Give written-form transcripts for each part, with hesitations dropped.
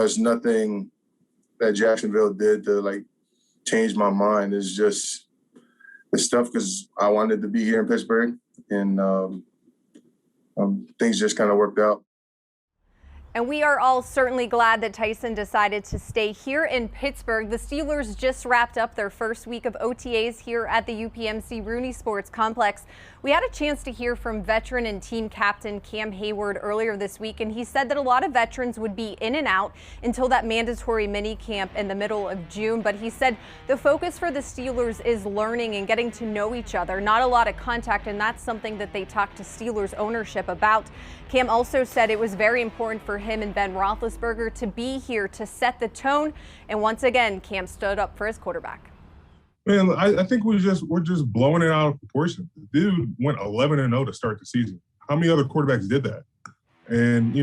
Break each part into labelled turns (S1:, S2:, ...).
S1: it's nothing that Jacksonville did to like change my mind. It's just the stuff because I wanted to be here in Pittsburgh, and things just kind of worked out.
S2: And we are all certainly glad that Tyson decided to stay here in Pittsburgh. The Steelers just wrapped up their first week of OTAs here at the UPMC Rooney Sports Complex. We had a chance to hear from veteran and team captain Cam Heyward earlier this week, and he said that a lot of veterans would be in and out until that mandatory mini camp in the middle of June. But he said the focus for the Steelers is learning and getting to know each other, not a lot of contact, and that's something that they talked to Steelers ownership about. Cam also said it was very important for him and Ben Roethlisberger to be here to set the tone. And once again, Cam stood up for his quarterback.
S3: Man, I think we're just blowing it out of proportion. The dude went 11-0 to start the season. How many other quarterbacks did that? And,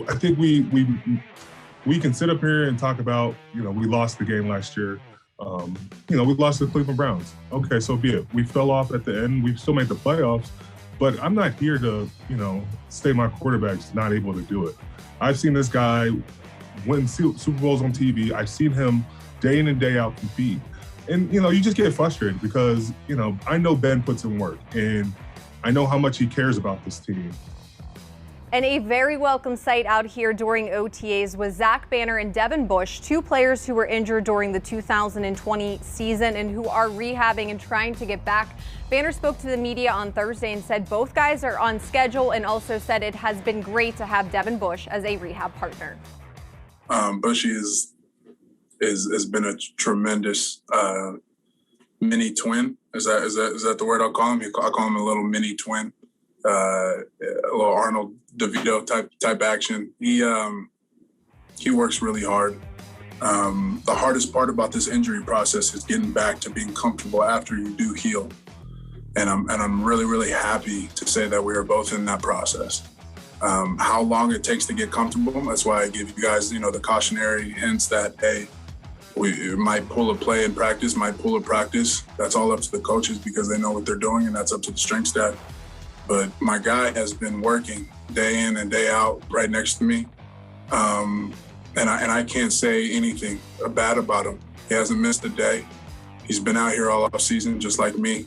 S3: I think we can sit up here and talk about, we lost the game last year. We lost to the Cleveland Browns. Okay, so be it. We fell off at the end. We still made the playoffs. But I'm not here to, say my quarterback's not able to do it. I've seen this guy win Super Bowls on TV. I've seen him day in and day out compete. And, you just get frustrated because, I know Ben puts in work and I know how much he cares about this team.
S2: And a very welcome sight out here during OTAs was Zach Banner and Devin Bush, two players who were injured during the 2020 season and who are rehabbing and trying to get back. Banner spoke to the media on Thursday and said both guys are on schedule, and also said it has been great to have Devin Bush as a rehab partner.
S4: Bushy has been a tremendous mini twin. Is that the word I'll call him? I call him a little mini twin. A little Arnold DeVito type action. He works really hard. The hardest part about this injury process is getting back to being comfortable after you do heal. And I'm really, really happy to say that we are both in that process. How long it takes to get comfortable, that's why I give you guys, the cautionary hints that, hey, we might pull a play in practice, might pull a practice. That's all up to the coaches because they know what they're doing, and that's up to the strength staff. But my guy has been working day in and day out right next to me. And I can't say anything bad about him. He hasn't missed a day. He's been out here all off season, just like me.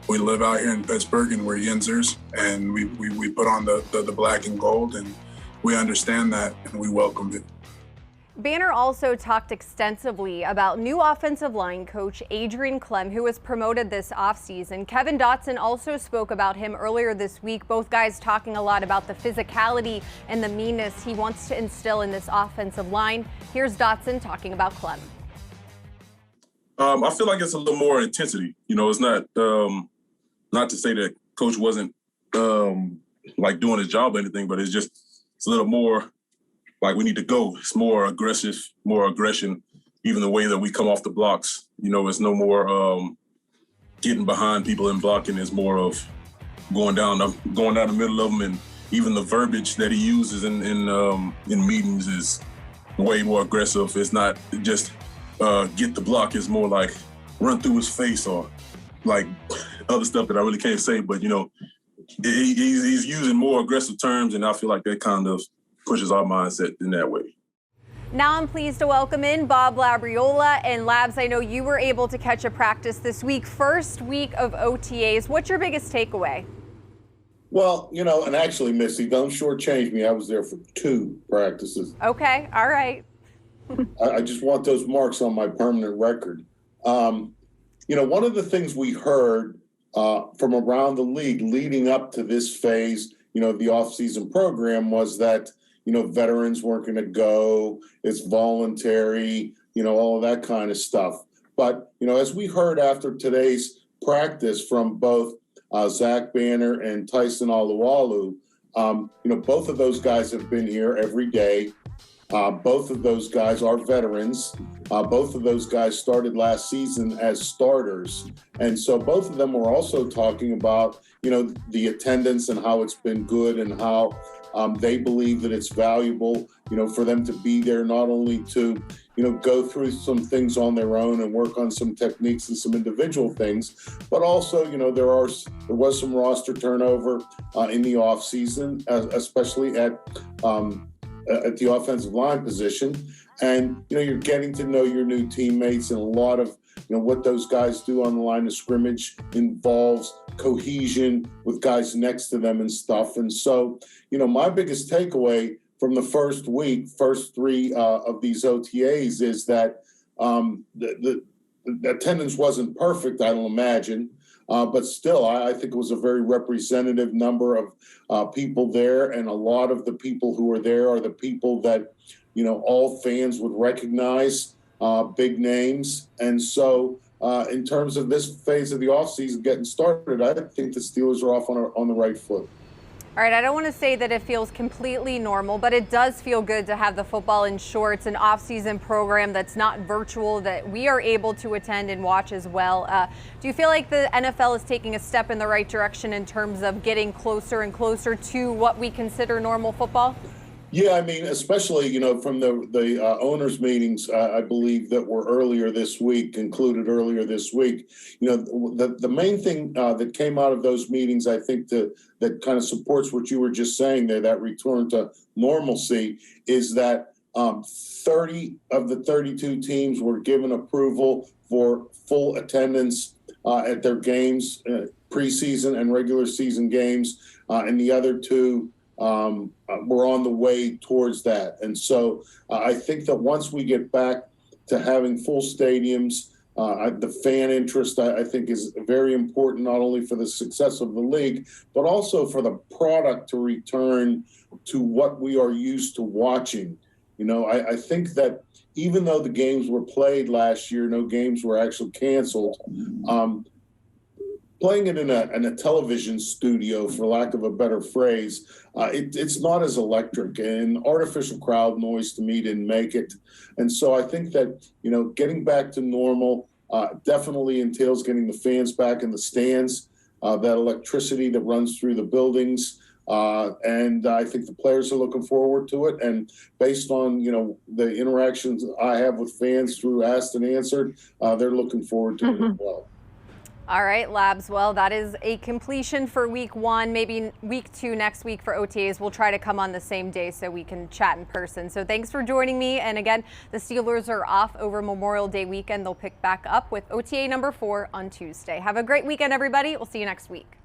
S4: We live out here in Pittsburgh and we're Yinzers, and we put on the black and gold, and we understand that and we welcomed it.
S2: Banner also talked extensively about new offensive line coach Adrian KLEMM, who was promoted this offseason. Kevin Dotson also spoke about him earlier this week. Both guys talking a lot about the physicality and the meanness he wants to instill in this offensive line. Here's Dotson talking about KLEMM.
S5: I feel like it's a little more intensity. It's not not to say that coach wasn't like doing his job or anything, but it's a little more like we need to go. It's more aggressive, more aggression. Even the way that we come off the blocks, it's no more getting behind people and blocking. It's more of going down the middle of them, and even the verbiage that he uses in meetings is way more aggressive. It's not just get the block. It's more like run through his face or like other stuff that I really can't say. But he's using more aggressive terms, and I feel like that kind of pushes our mindset in that way.
S2: Now I'm pleased to welcome in Bob Labriola. And Labs, I know you were able to catch a practice this week, first week of OTAs. What's your biggest takeaway?
S6: Well, and actually, Missi, don't shortchange me. I was there for 2 practices.
S2: Okay, all right.
S6: I just want those marks on my permanent record. One of the things we heard from around the league leading up to this phase, the offseason program was that, veterans weren't going to go, it's voluntary, all of that kind of stuff. But, as we heard after today's practice from both Zach Banner and Tyson Alualu, both of those guys have been here every day. Both of those guys are veterans. Both of those guys started last season as starters. And so both of them were also talking about, the attendance and how it's been good and how they believe that it's valuable, for them to be there, not only to, go through some things on their own and work on some techniques and some individual things, but also, there was some roster turnover in the off season, especially at at the offensive line position. And, you're getting to know your new teammates, and a lot of, what those guys do on the line of scrimmage involves cohesion with guys next to them and stuff. And so, my biggest takeaway from the first three of these OTAs is that the attendance wasn't perfect, I don't imagine. But still, I think it was a very representative number of people there. And a lot of the people who are there are the people that, all fans would recognize, big names. And so in terms of this phase of the offseason getting started, I think the Steelers are off on the right foot.
S2: All right, I don't want to say that it feels completely normal, but it does feel good to have the football in shorts, an off-season program that's not virtual, that we are able to attend and watch as well. Do you feel like the NFL is taking a step in the right direction in terms of getting closer and closer to what we consider normal football?
S6: Yeah, I mean, especially, from the owners' meetings, I believe that were concluded earlier this week. The main thing that came out of those meetings, I think, that kind of supports what you were just saying there, that return to normalcy, is that 30 of the 32 teams were given approval for full attendance at their games, preseason and regular season games, and the other two we're on the way towards that. And so I think that once we get back to having full stadiums, the fan interest, I think, is very important, not only for the success of the league, but also for the product to return to what we are used to watching. I think that even though the games were played last year, no games were actually canceled. Playing it in a television studio, for lack of a better phrase, it's not as electric, and artificial crowd noise to me didn't make it. And so I think that, getting back to normal definitely entails getting the fans back in the stands, that electricity that runs through the buildings. And I think the players are looking forward to it. And based on, the interactions I have with fans through Asked and Answered, they're looking forward to it as well.
S2: All right, Labs. Well, that is a completion for week 1, maybe week 2 next week for OTAs. We'll try to come on the same day so we can chat in person. So thanks for joining me. And again, the Steelers are off over Memorial Day weekend. They'll pick back up with OTA number 4 on Tuesday. Have a great weekend, everybody. We'll see you next week.